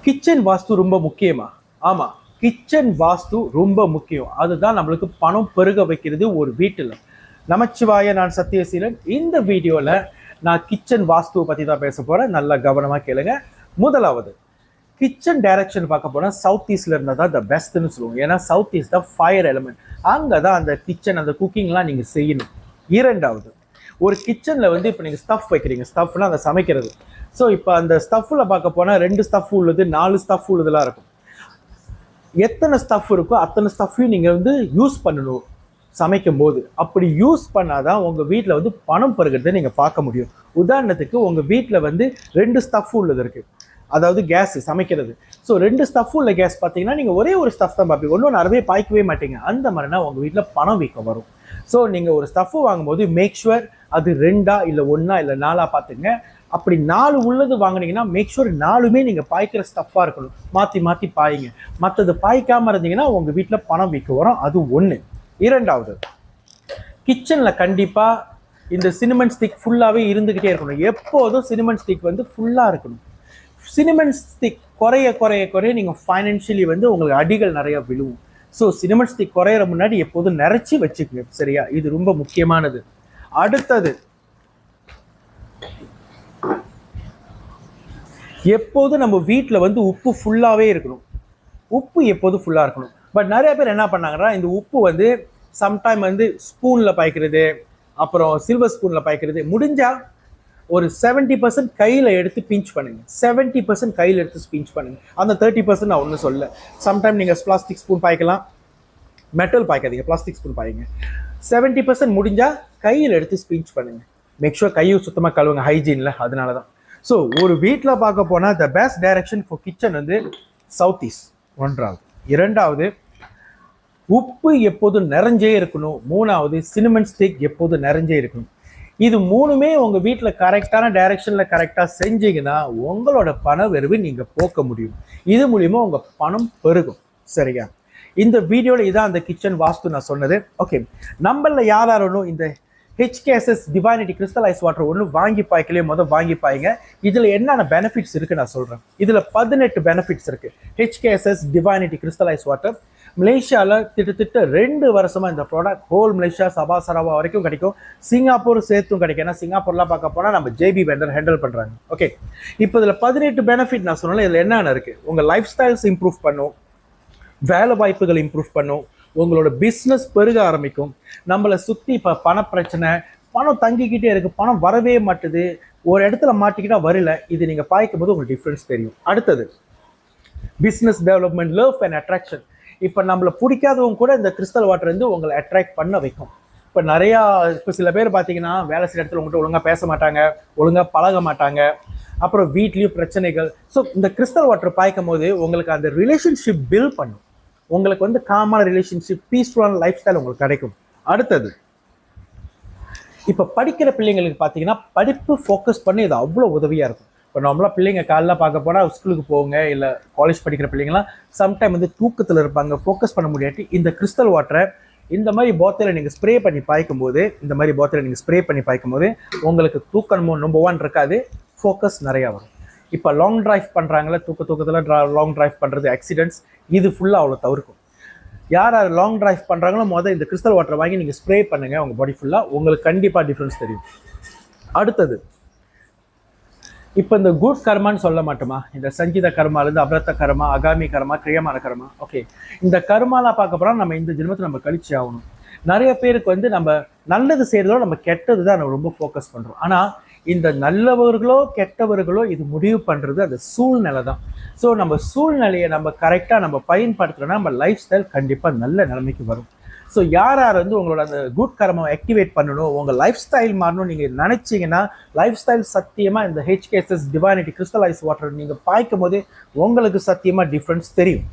Kitchen வாஸ்து ரொம்ப முக்கியமா? ஆமா, கிச்சன் வாஸ்து ரொம்ப முக்கியம். அதுதான் நம்மளுக்கு பணம் பெருக வைக்கிறது ஒரு வீட்டில். நமச்சிவாய, நான் சத்யசீலன். இந்த வீடியோல நான் கிச்சன் வாஸ்துவை பத்தி தான் பேச போறேன். நல்லா கவனமா கேளுங்க. முதலாவது, கிச்சன் டைரக்ஷன் பார்க்க போனா சவுத் ஈஸ்ட்ல இருந்தால் தான் த பெஸ்ட்னு சொல்லுவோம். ஏன்னா சவுத் ஈஸ்ட் தான் ஃபயர் எலிமெண்ட். அங்கே தான் அந்த கிச்சன், அந்த குக்கிங்லாம் நீங்கள் செய்யணும். இரண்டாவது, ஒரு கிச்சனில் வந்து இப்போ நீங்கள் ஸ்டஃப் வைக்கிறீங்க. ஸ்டஃப்னா அந்த சமைக்கிறது. ஸோ இப்போ அந்த ஸ்டஃப்பில் பார்க்க போனால் 2 ஸ்டஃப் உள்ளது, 4 ஸ்டஃப் உள்ளதெல்லாம் இருக்கும். எத்தனை ஸ்டஃப் இருக்கோ அத்தனை ஸ்டஃப்பையும் நீங்கள் வந்து யூஸ் பண்ணணும் சமைக்கும் போது. அப்படி யூஸ் பண்ணாதான் உங்கள் வீட்டில் வந்து பணம் பெருகிறத நீங்கள் பார்க்க முடியும். உதாரணத்துக்கு உங்கள் வீட்டில் வந்து 2 ஸ்டஃப் உள்ளது இருக்குது, அதாவது கேஸ் சமைக்கிறது. ஸோ 2 ஸ்டஃப் உள்ள கேஸ் பார்த்தீங்கன்னா நீங்கள் ஒரே ஒரு ஸ்டஃப் தான் பார்ப்பீங்க, ஒன்றும் நிறைய பாய்க்கவே மாட்டீங்க. அந்த மாதிரினா உங்கள் வீட்டில் பணம் வீக்கம் வரும். ஸோ நீங்கள் ஒரு ஸ்டஃப் வாங்கும்போது மேக் ஷுவர் அது 2 இல்லை 1 இல்லை 4 பார்த்துங்க. அப்படி 4 உள்ளது வாங்கினீங்கன்னா மேக் ஷுவர் 4மே நீங்கள் பாய்க்கிற ஸ்டஃப்பாக இருக்கணும். மாற்றி மாற்றி பாய்ங்க. மற்றது பாய்க்காமல் இருந்தீங்கன்னா உங்கள் வீட்டில் பணம் வீக்கம் வரும். அது ஒன்று. இரண்டாவது, கிச்சனில் கண்டிப்பாக இந்த சினிமன் ஸ்டிக் ஃபுல்லாகவே இருந்துக்கிட்டே இருக்கணும். எப்போதும் சினிமன் ஸ்டிக் வந்து ஃபுல்லாக இருக்கணும். சினிமன் ஸ்டிக் குறைய குறைய குறைய நீங்கள் ஃபைனான்ஷியலி வந்து உங்களுக்கு அடிகள் நிறையா விழுவும். ஸோ சினிமன் ஸ்டிக் குறையிற முன்னாடி எப்போதும் நிறைச்சி வச்சுக்கோங்க. சரியா? இது ரொம்ப முக்கியமானது. அடுத்தது, எப்போதும் நம்ம வீட்டில் வந்து உப்பு ஃபுல்லாகவே இருக்கணும். உப்பு எப்போதும் ஃபுல்லாக இருக்கணும். பட் நிறைய பேர் என்ன பண்ணாங்கன்னா, இந்த உப்பு வந்து சம்டைம் வந்து ஸ்பூனில் பாய்க்கிறது, அப்புறம் சில்வர் ஸ்பூனில் பாய்க்கிறது. முடிஞ்சால் ஒரு 70% கையில் எடுத்து பிஞ்ச் பண்ணுங்க. 70% கையில் எடுத்து பிஞ்ச் பண்ணுங்க. அந்த 30% நான் ஒன்றும் சொல்ல. சம்டைம் நீங்கள் பிளாஸ்டிக் ஸ்பூன் பாய்க்கலாம், மெட்டல் பாய்க்காதீங்க, பிளாஸ்டிக் ஸ்பூன் பாய்ங்க. 70% முடிஞ்சால் கையில் எடுத்து பிஞ்ச் பண்ணுங்க. மேக் ஷுர் கையை சுத்தமாக கழுவுங்க, ஹைஜீனில். அதனால தான். ஸோ ஒரு வீட்டில் பார்க்க போனால் the best direction for kitchen வந்து சவுத் ஈஸ்ட். ஒன்றாவது. இரண்டாவது, உப்பு எப்போதும் நிறைஞ்சே இருக்கணும். மூணாவது, சினிமன் ஸ்டிக் எப்போதும் நிறைஞ்சே இருக்கணும். இது மூணுமே உங்கள் வீட்டில் கரெக்டான டைரக்ஷனில் கரெக்டாக செஞ்சீங்கன்னா உங்களோட பண வெறுவை நீங்கள் போக்க முடியும். இது மூலிமா உங்கள் பணம் பெருகும். சரியா? இந்த வீடியோவில் இதான் அந்த கிச்சன் வாஸ்து நான் சொன்னது. ஓகே, நம்மள யாரும் இந்த HKSS டிவைனிட்டி கிறிஸ்டலைஸ் வாட்டர் ஒன்று வாங்கி பாய்க்கலையே, வாங்கி பாய்ங்க. இதில் என்னென்ன பெனிஃபிட்ஸ் இருக்குது நான் சொல்கிறேன். இதில் 18 பெனிஃபிட்ஸ் இருக்குது. HKSS டிவைனிட்டி கிறிஸ்டலைஸ் வாட்டர் மலேசியாவில் கிட்டத்தட்ட 2 வருஷமாக இந்த ப்ராடக்ட் ஹோல் மலேசியா, சபா சரவா வரைக்கும் கிடைக்கும். சிங்கப்பூர் சேர்த்தும் கிடைக்கும். ஏன்னா சிங்கப்பூர்லாம் பார்க்க போனால் நம்ம JB வெண்டர் ஹேண்டில் பண்ணுறாங்க. ஓகே, இப்போ இதில் 18 பெனிஃபிட் நான் சொன்னாலும் இதில் என்னென்ன இருக்குது. உங்கள் லைஃப் ஸ்டைல்ஸ் இம்ப்ரூவ் பண்ணும், வேலை வாய்ப்புகள் இம்ப்ரூவ் பண்ணும், உங்களோட பிஸ்னஸ் பெருக ஆரம்பிக்கும். நம்மளை சுற்றி இப்போ பணப்பிரச்சனை, பணம் தங்கிக்கிட்டே இருக்குது, பணம் வரவே மாட்டுது, ஒரு இடத்துல மாட்டிக்கிட்டா வரல. இது நீங்கள் பாய்க்கும் போது உங்களுக்கு டிஃப்ரென்ஸ் தெரியும். அடுத்தது, business development, love and attraction. இப்போ நம்மளை பிடிக்காதவங்க கூட இந்த கிறிஸ்டல் வாட்டர் வந்து உங்களை அட்ராக்ட் பண்ண வைக்கும். இப்போ நிறையா, இப்போ சில பேர் பார்த்தீங்கன்னா வேலை செய்கிற இடத்துல உங்கள்கிட்ட ஒழுங்காக பேச மாட்டாங்க, ஒழுங்காக பழக மாட்டாங்க, அப்புறம் வீட்லேயும் பிரச்சனைகள். ஸோ இந்த கிறிஸ்டல் வாட்டர் பாய்க்கும் போது உங்களுக்கு அந்த ரிலேஷன்ஷிப் பில்ட் பண்ணும். உங்களுக்கு வந்து காமான ரிலேஷன்ஷிப், பீஸ்ஃபுல்லான லைஃப் ஸ்டைல் உங்களுக்கு கிடைக்கும். அடுத்தது, இப்போ படிக்கிற பிள்ளைங்களுக்கு பார்த்தீங்கன்னா படிப்பு ஃபோக்கஸ் பண்ணி இது அவ்வளோ உதவியாக இருக்கும். இப்போ நம்மளாம் பிள்ளைங்க காலைல பார்க்க போனால் ஸ்கூலுக்கு போங்க, இல்லை காலேஜ் படிக்கிற பிள்ளைங்களாம் சம்டைம் வந்து தூக்கத்தில் இருப்பாங்க, ஃபோக்கஸ் பண்ண முடியாட்டி இந்த கிறிஸ்டல் வாட்டரை இந்த மாதிரி பாத்தியில் நீங்கள் ஸ்ப்ரே பண்ணி பாய்க்கும் போது, உங்களுக்கு தூக்கமும் நம்பர் 1 இருக்காது, ஃபோக்கஸ் நிறையா வரும். இப்போ லாங் டிரைவ் பண்ணுறாங்களே, தூக்கத்தில் லாங் டிரைவ் பண்ணுறது, ஆக்சிடென்ட்ஸ், இது ஃபுல்லாக அவ்வளோ தவிர்க்கும். யார் லாங் டிரைவ் பண்ணுறாங்களோ இந்த கிறிஸ்டல் வாட்டர் வாங்கி நீங்கள் ஸ்ப்ரே பண்ணுங்கள் உங்கள் பாடி ஃபுல்லாக, உங்களுக்கு கண்டிப்பாக டிஃப்ரென்ஸ் தெரியும். அடுத்தது, இப்போ இந்த குட் கர்மான்னு சொல்ல மாட்டோமா, இந்த சங்கீத கர்மாலேருந்து அபிரத்த கர்மா, அகாமி கர்மா, கிரியமான கர்மா. ஓகே, இந்த கர்மாலாம் பார்க்க போனால் நம்ம இந்த ஜென்மத்தை நம்ம கழிச்சு ஆகணும். நிறைய பேருக்கு வந்து நம்ம நல்லது செய்கிறதோ நம்ம கெட்டது தான் நம்ம ரொம்ப ஃபோக்கஸ் பண்ணுறோம். ஆனால் இந்த நல்லவர்களோ கெட்டவர்களோ இது முடிவு பண்ணுறது அந்த சூழ்நிலை தான். ஸோ நம்ம சூழ்நிலையை நம்ம கரெக்டாக நம்ம பயன்படுத்துகிறோன்னா நம்ம லைஃப் ஸ்டைல் கண்டிப்பாக நல்ல நிலைமைக்கு வரும். ஸோ யார் வந்து உங்களோட அந்த குட் கர்மாவை ஆக்டிவேட் பண்ணணும், உங்கள் லைஃப் ஸ்டைல் மாறணும் நீங்கள் நினச்சிங்கன்னா, லைஃப் ஸ்டைல் சத்தியமாக இந்த HKSS டிவைனிட்டி கிறிஸ்டலைஸ் வாட்டர் நீங்கள் பாய்க்கும் போதே உங்களுக்கு சத்தியமாக டிஃப்ரென்ஸ் தெரியும்.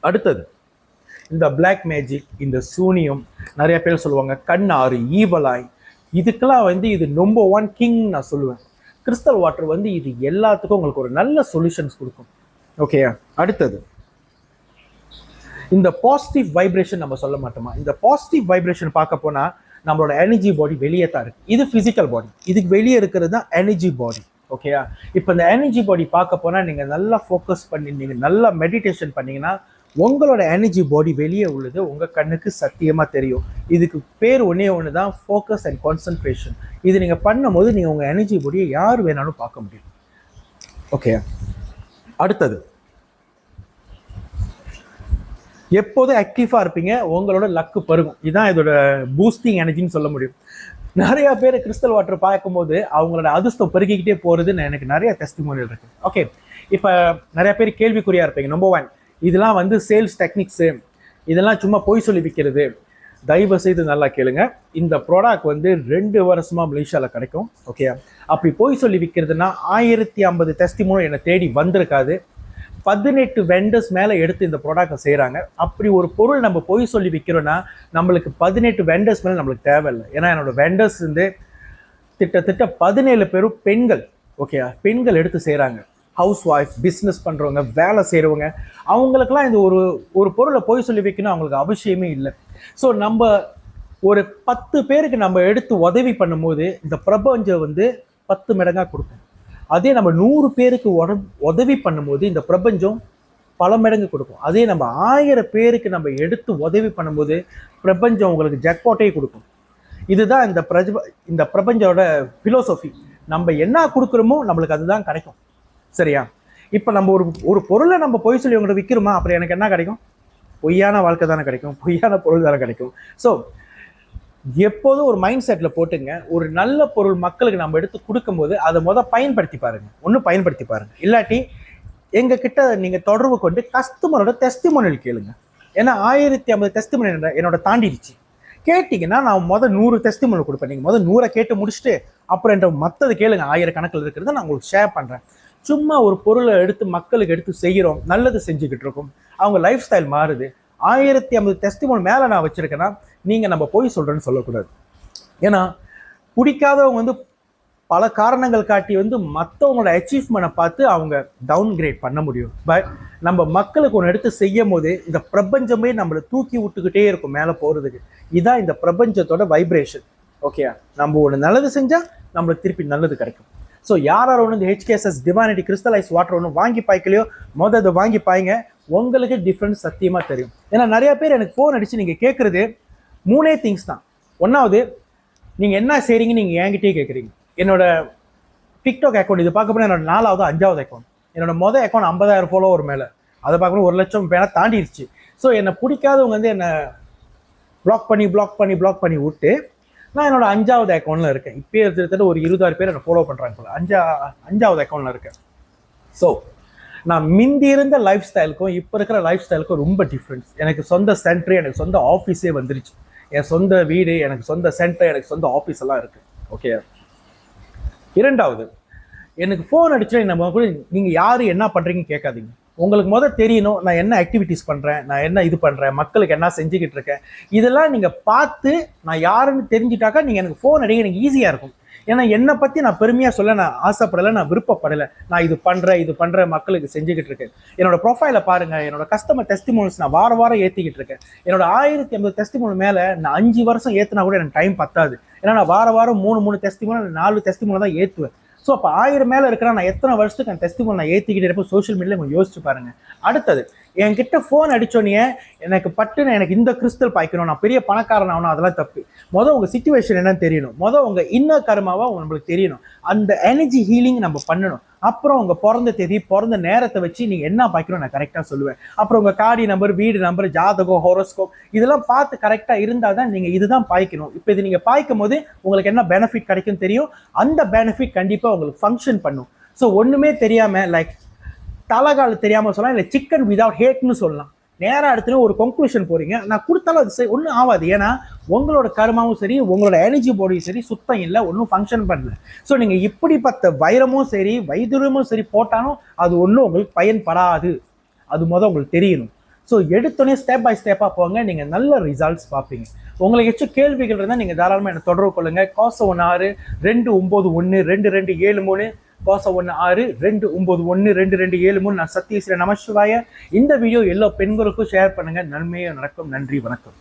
அடுத்தது, இந்த பிளாக் மேஜிக், இந்த சூனியம், நிறைய பேர் சொல்லுவாங்க கண்ணாறு, ஈவலாய், இதுக்கெல்லாம் வந்து இது நம்பர் 1 கிங் நான் சொல்லுவேன். கிறிஸ்டல் வாட்டர் வந்து இது எல்லாத்துக்கும் உங்களுக்கு ஒரு நல்ல சொல்யூஷன்ஸ் கொடுக்கும். ஓகே, அடுத்தது, இந்த பாசிட்டிவ் வைப்ரேஷன் நம்ம சொல்ல மாட்டோமா, இந்த பாசிட்டிவ் வைப்ரேஷன் பார்க்க போனால் நம்மளோட எனர்ஜி பாடி வெளியே தான் இருக்குது. இது ஃபிசிக்கல் பாடி, இதுக்கு வெளியே இருக்கிறது தான் எனர்ஜி பாடி. ஓகேயா? இப்போ இந்த எனர்ஜி பாடி பார்க்க போனால் நீங்கள் நல்லா ஃபோக்கஸ் பண்ணி நீங்கள் நல்லா மெடிடேஷன் பண்ணிங்கன்னா உங்களோட எனர்ஜி பாடி வெளியே உள்ளது உங்கள் கண்ணுக்கு சத்தியமாக தெரியும். இதுக்கு பேர் ஒன்று தான், ஃபோக்கஸ் அண்ட் கான்சன்ட்ரேஷன். இது நீங்கள் பண்ணும்போது நீங்கள் உங்கள் எனர்ஜி பாடியை யார் வேணாலும் பார்க்க முடியும். ஓகே, அடுத்தது எப்போதும் ஆக்டிவாக இருப்பீங்க, உங்களோட லக்கு பெருகும். இதுதான் இதோட பூஸ்டிங் எனர்ஜின்னு சொல்ல முடியும். நிறைய பேர் கிறிஸ்டல் வாட்டர் பார்க்கும்போது அவங்களோட அதிர்ஷ்டம் பெருகிக்கிட்டே போகிறதுன்னு எனக்கு நிறைய டெஸ்டிமோனியல் இருக்கு. ஓகே, இப்போ நிறைய பேர் கேள்விக்குறியாக இருப்பீங்க. நம்பர் 1, இதெல்லாம் வந்து சேல்ஸ் டெக்னிக்ஸு, இதெல்லாம் சும்மா பொய் சொல்லி விற்கிறது. தயவு செய்து நல்லா கேளுங்க. இந்த ப்ராடக்ட் வந்து 2 வருஷமாக மலேசியாவில் கிடைக்கும். ஓகே, அப்படி பொய் சொல்லி விற்கிறதுனா 1050 டெஸ்டிமோனியல் என்னை தேடி வந்திருக்காது. 18 வெண்டர்ஸ் மேலே எடுத்து இந்த ப்ராடக்டை செய்கிறாங்க. அப்படி ஒரு பொருள் நம்ம பொய் சொல்லி விற்கிறோன்னா நம்மளுக்கு 18 வெண்டர்ஸ் மேலே நம்மளுக்கு தேவையில்லை. ஏன்னா என்னோட வெண்டர்ஸ் வந்து கிட்டத்தட்ட 17 பேரும் பெண்கள். ஓகே, பெண்கள் எடுத்து செய்கிறாங்க. ஹவுஸ் ஒய்ஃப், பிஸ்னஸ் பண்ணுறவங்க, வேலை செய்கிறவங்க, அவங்களுக்கெல்லாம் இந்த ஒரு பொருளை பொய் சொல்லி வைக்கணும் அவங்களுக்கு அவசியமே இல்லை. ஸோ நம்ம ஒரு 10 பேருக்கு நம்ம எடுத்து உதவி பண்ணும்போது இந்த பிரபஞ்சம் வந்து 10 மடங்காக கொடுக்கும். அதே நம்ம 100 பேருக்கு உதவி பண்ணும்போது இந்த பிரபஞ்சம் பல மடங்கு கொடுக்கும். அதே நம்ம 1000 பேருக்கு நம்ம எடுத்து உதவி பண்ணும்போது பிரபஞ்சம் உங்களுக்கு ஜாக்பாட்டே கொடுக்கும். இதுதான் இந்த பிரபஞ்சோட ஃபிலோசஃபி. நம்ம என்ன கொடுக்குறோமோ நம்மளுக்கு அதுதான் கிடைக்கும். சரியா? இப்போ நம்ம ஒரு பொருளை நம்ம பொய் சொல்லி உங்கள்கிட்ட விற்கிறோமா, அப்புறம் எனக்கு என்ன கிடைக்கும்? பொய்யான வாழ்க்கை தானே கிடைக்கும், பொய்யான பொருள் தானே கிடைக்கும். ஸோ எப்போதும் ஒரு மைண்ட் செட்டில் போட்டுங்க, ஒரு நல்ல பொருள் மக்களுக்கு நம்ம எடுத்து கொடுக்கும்போது அதை பயன்படுத்தி பாருங்க. பயன்படுத்தி பாருங்க. இல்லாட்டி எங்ககிட்ட நீங்கள் தொடர்பு கொண்டு கஸ்டமரோட டெஸ்டிமோனியல் கேளுங்க. ஏன்னா 1050 டெஸ்டிமோனியல் என்னோட தாண்டிடுச்சு. கேட்டிங்கன்னா நான் 100 டெஸ்டிமோனியல் கொடுப்பேன். நீங்கள் 100 கேட்டு முடிச்சுட்டு அப்புறம் என்ற மற்றது கேளுங்க. 1000 கணக்கில் இருக்கிறத நான் உங்களுக்கு ஷேர் பண்ணுறேன். சும்மா ஒரு பொருளை எடுத்து மக்களுக்கு எடுத்து செய்கிறோம், நல்லது செஞ்சுக்கிட்டு இருக்கோம், அவங்க லைஃப் ஸ்டைல் மாறுது. 1050 டெஸ்டிமோனியல் மேலே நான் வச்சுருக்கேன்னா நீங்கள் நம்ம போய் சொல்கிறேன்னு சொல்லக்கூடாது. ஏன்னா பிடிக்காதவங்க வந்து பல காரணங்கள் காட்டி வந்து மற்றவங்களோட அச்சீவ்மெண்ட்டை பார்த்து அவங்க டவுன் கிரேட் பண்ண முடியும். பட் நம்ம மக்களுக்கு ஒன்று எடுத்து செய்யும் போது இந்த பிரபஞ்சமே நம்மளை தூக்கி விட்டுக்கிட்டே இருக்கும் மேலே போகிறதுக்கு. இதுதான் இந்த பிரபஞ்சத்தோட வைப்ரேஷன். ஓகே, நம்ம ஒன்று நல்லது செஞ்சால் நம்மளுக்கு திருப்பி நல்லது கிடைக்கும். ஸோ யார் ஒன்று இந்த HKSS டிவைனிட்டி கிறிஸ்டலைஸ் வாட்டர் ஒன்று வாங்கி பாய்க்கலையோ அதை வாங்கி பாய்ங்க. உங்களுக்கு டிஃப்ரென்ஸ் சத்தியமாக தெரியும். ஏன்னா நிறைய பேர் எனக்கு ஃபோன் அடித்து நீங்கள் கேட்குறது 3 திங்ஸ் தான். ஒன்றாவது, நீங்கள் என்ன செய்கிறீங்க நீங்கள் என்கிட்டயே கேட்குறீங்க. என்னோட டிக்டாக் அக்கௌண்ட் இது பார்க்க போனால் என்னோட 4வது 5வது அக்கௌண்ட். என்னோட மொதல் அக்கௌண்ட் 50,000 ஃபாலோவர் மேலே, அதை பார்க்கணும் 1 லட்சம் மேலே தாண்டிடுச்சு. ஸோ என்னை பிடிக்காதவங்க வந்து என்னை பிளாக் பண்ணி விட்டு நான் என்னோட 5வது அக்கௌண்ட்டில் இருக்கேன். இப்போ எடுத்துகிட்டு ஒரு 20,000 பேர் என்னை ஃபாலோ பண்ணுறாங்க போல. 5வது அக்கௌண்ட்டில் இருக்கேன். ஸோ நான் மிந்தி இருந்த லைஃப் ஸ்டைலுக்கும் இப்போ இருக்கிற லைஃப் ஸ்டைலுக்கும் ரொம்ப டிஃப்ரென்ஸ். எனக்கு சொந்த சென்டரு, எனக்கு சொந்த ஆஃபீஸே வந்துருச்சு. என் சொந்த வீடு, எனக்கு சொந்த சென்டர், எனக்கு சொந்த ஆஃபீஸ் எல்லாம் இருக்குது. ஓகே, 2வது, எனக்கு ஃபோன் அடிச்சுன்னா நம்ம கூட நீங்கள் யார் என்ன பண்ணுறீங்கன்னு கேட்காதீங்க. உங்களுக்கு தெரியணும் நான் என்ன ஆக்டிவிட்டீஸ் பண்ணுறேன், நான் என்ன இது பண்ணுறேன், மக்களுக்கு என்ன செஞ்சுக்கிட்டு இருக்கேன். இதெல்லாம் நீங்கள் பார்த்து நான் யாருன்னு தெரிஞ்சுட்டாக்கா நீங்கள் எனக்கு ஃபோன் அடிக்க எனக்கு ஈஸியாக இருக்கும். ஏன்னா என்னை பற்றி நான் பெருமையாக சொல்ல நான் ஆசைப்படலை, நான் விருப்பப்படலை. நான் இது பண்ணுறேன் மக்களுக்கு செஞ்சுக்கிட்டு இருக்கேன். என்னோட ப்ரொஃபைலை பாருங்கள், என்னோட கஸ்டமர் டெஸ்டிமோனியல்ஸ் நான் வாரம் ஏற்றிக்கிட்டு இருக்கேன். என்னோட 1050 டெஸ்டிமோனியல் மேலே நான் 5 வருஷம் ஏற்றினா கூட எனக்கு டைம் பத்தாது. ஏன்னா நான் வாரம் 3 டெஸ்டிமோனியல் 4 டெஸ்டிமோனியல் தான் ஏற்றுவேன். ஸோ அப்போ 1000 மேலே இருக்கிற நான் எத்தனை வருஷத்துக்கு அந்த டெஸ்டிமோனியல் நான் ஏற்றிக்கிட்டே இருப்போம். சோஷியல் மீடியாவில் கொஞ்சம் யோசிச்சு பாருங்கள். அடுத்தது, என்கிட்ட ஃபோன் அடித்தோன்னே எனக்கு இந்த கிறிஸ்டல் பாய்க்கணும், நான் பெரிய பணக்காரன் ஆகணும், அதெல்லாம் தப்பு. உங்கள் சிச்சுவேஷன் என்னன்னு தெரியணும். உங்கள் இன்னர் கர்மாவாக நம்மளுக்கு தெரியணும். அந்த எனர்ஜி ஹீலிங் நம்ம பண்ணணும். அப்புறம் உங்கள் பிறந்த தேதி, பிறந்த நேரத்தை வச்சு நீங்கள் என்ன பாய்க்கணும் நான் கரெக்டாக சொல்லுவேன். அப்புறம் உங்கள் கார்டி நம்பர், வீடு நம்பர், ஜாதகம், ஹோரோஸ்கோப் இதெல்லாம் பார்த்து கரெக்டாக இருந்தால் தான் நீங்கள் இதுதான் பாய்க்கணும். இப்போ இது நீங்கள் பாய்க்கும் போது உங்களுக்கு என்ன பெனிஃபிட் கிடைக்கும் தெரியும். அந்த பெனிஃபிட் கண்டிப்பாக உங்களுக்கு ஃபங்க்ஷன் பண்ணும். ஸோ ஒன்றுமே தெரியாமல் லைக் தலைகால் தெரியாமல் சொல்லலாம், இல்லை சிக்கன் விதவுட் ஹேட்னு சொல்லலாம். நேராக எடுத்துன்னு ஒரு கன்க்ளூஷன் போகிறீங்க, நான் கொடுத்தாலும் அது ஒன்றும் ஆகாது. ஏன்னா உங்களோட கர்மாவும் சரி, உங்களோட எனர்ஜி பாடியும் சரி சுத்தம் இல்லை, ஒன்றும் ஃபங்க்ஷன் பண்ணல. ஸோ நீங்கள் இப்படிப்பட்ட வைரமும் சரி வைதுரியமும் சரி போட்டாலும் அது ஒன்றும் உங்களுக்கு பயன்படாது. அது உங்களுக்கு தெரியணும். ஸோ எடுத்தோடனே ஸ்டெப் பை ஸ்டெப்பாக போங்க, நீங்கள் நல்ல ரிசல்ட்ஸ் பார்ப்பீங்க. உங்களுக்கு ஏதாச்சும் கேள்விகள் இருந்தால் நீங்கள் தாராளமாக என்னை தொடர்பு கொள்ளுங்கள். 96-297-2273 96-291-2273. நான் சத்யஸ்ரீ நமசிவாய. இந்த வீடியோ எல்லா பெண்களுக்கும் ஷேர் பண்ணுங்கள். நன்மையாக நடக்கும். நன்றி, வணக்கம்.